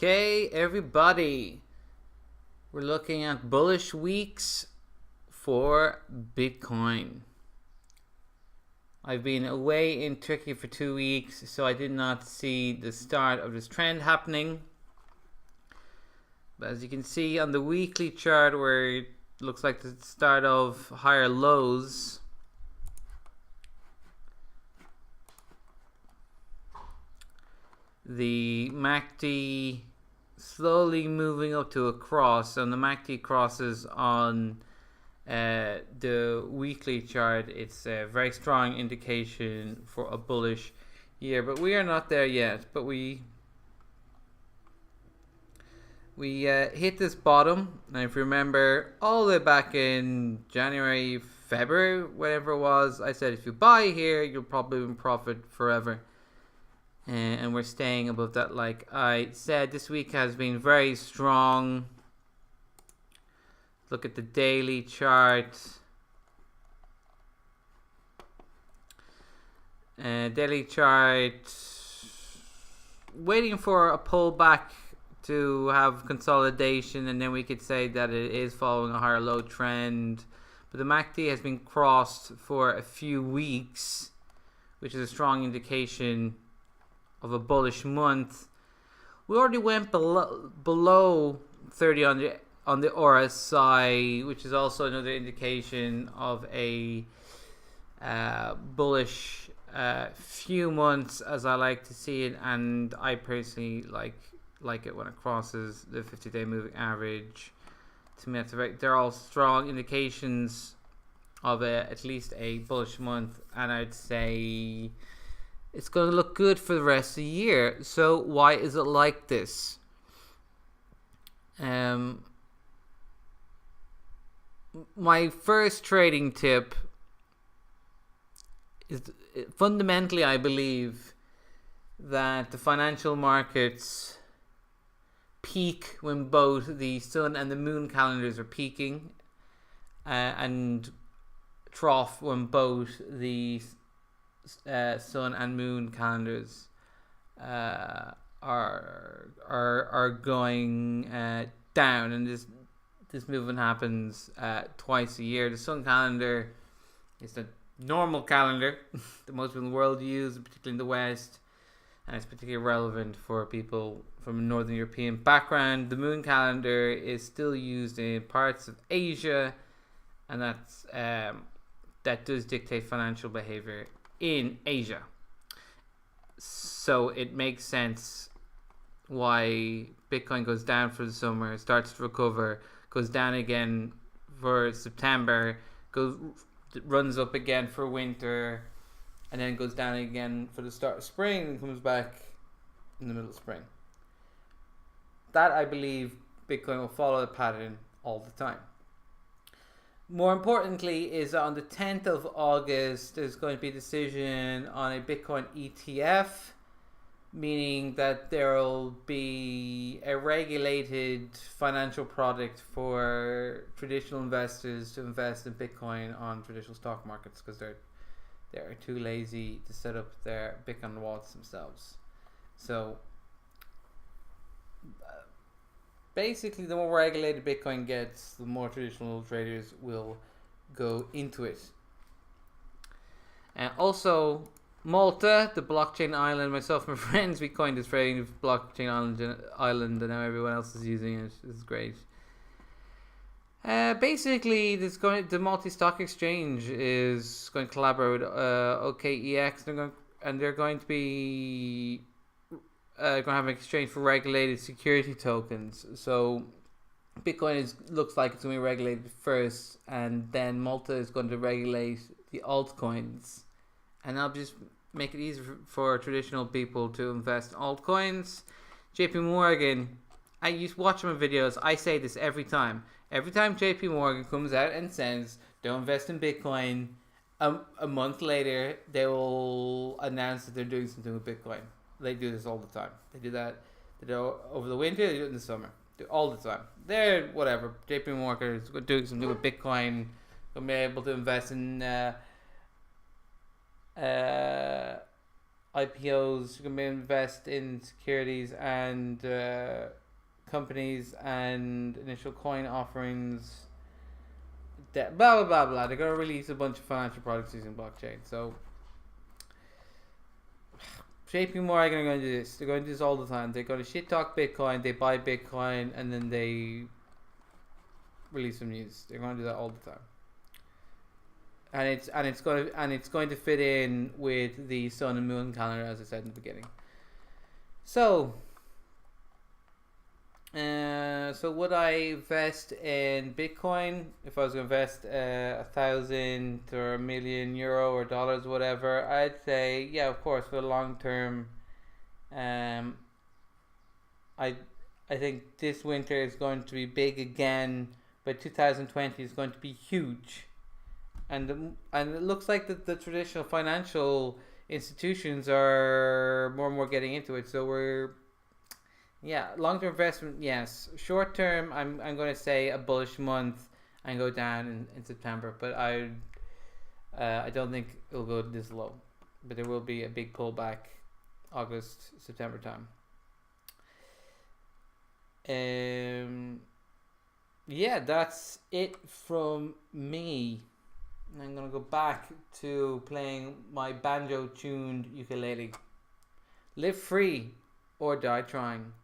Okay, everybody, we're looking at bullish weeks for Bitcoin. I've been away in Turkey for 2 weeks, so I did not see the start of this trend happening. But as you can see on the weekly chart, where it looks like the start of higher lows, the MACD slowly moving up to a cross, and the MACD crosses on the weekly chart. It's a very strong indication for a bullish year, but we are not there yet. But we hit this bottom, and if you remember, all the way back in January, February, whatever it was, I said if you buy here, you'll probably profit forever. And we're staying above that. Like I said, this week has been very strong. Look at the daily chart. Daily chart waiting for a pullback to have consolidation, and then we could say that it is following a higher low trend. But the MACD has been crossed for a few weeks, which is a strong indication of a bullish month. We already went below 30 on the RSI, which is also another indication of a bullish few months, as I like to see it. And I personally like it when it crosses the 50-day moving average. To me, they're all strong indications of at least a bullish month, and I'd say it's going to look good for the rest of the year. So why is it like this? My first trading tip is, fundamentally, I believe that the financial markets peak when both the sun and the moon calendars are peaking, and trough when both the sun and moon calendars are going down, and this movement happens twice a year. The sun calendar is the normal calendar that most people in the world use, particularly in the West, and it's particularly relevant for people from a Northern European background. The moon calendar is still used in parts of Asia, and that does dictate financial behavior in Asia. So it makes sense why Bitcoin goes down for the summer, starts to recover, goes down again for September, runs up again for winter, and then goes down again for the start of spring, and comes back in the middle of spring. That, I believe, Bitcoin will follow the pattern all the time. More importantly is on the 10th of August, there's going to be a decision on a Bitcoin ETF, meaning that there will be a regulated financial product for traditional investors to invest in Bitcoin on traditional stock markets, because they're too lazy to set up their Bitcoin wallets themselves. So basically, the more regulated Bitcoin gets, the more traditional traders will go into it. And also, Malta, the blockchain island, myself and my friends, we coined this phrase, blockchain island, and now everyone else is using it. This is great. Basically, the Malta Stock Exchange is going to collaborate with OKEX, and they're going to be going to have an exchange for regulated security tokens. So Bitcoin looks like it's going to be regulated first, and then Malta is going to regulate the altcoins, and that'll just make it easier for traditional people to invest in altcoins. JP Morgan, I used to watch my videos. I say this every time. Every time JP Morgan comes out and says don't invest in Bitcoin, a month later they will announce that they're doing something with Bitcoin. They do this all the time. They do that. They do it over the winter. They do it in the summer. They do it all the time. They're whatever. JP Morgan is doing something with Bitcoin. Gonna be able to invest in IPOs. You're gonna invest in securities and companies and initial coin offerings. Blah blah blah blah. They're gonna release a bunch of financial products using blockchain. So JP Morgan are going to do this. They're going to do this all the time. They're going to shit talk Bitcoin. They buy Bitcoin and then they release some news. They're going to do that all the time. And it's going to fit in with the sun and moon calendar, as I said in the beginning. So would I invest in Bitcoin if I was going to invest 1,000 or €1,000,000 or dollars, whatever? I'd say yeah, of course, for the long term. I think this winter is going to be big again, but 2020 is going to be huge, and it looks like the traditional financial institutions are more and more getting into it. So we're long term investment, yes. Short term, I'm going to say a bullish month and go down in September, but I don't think it'll go this low, but there will be a big pullback August September time. That's it from me. I'm gonna go back to playing my banjo tuned ukulele. Live free or die trying.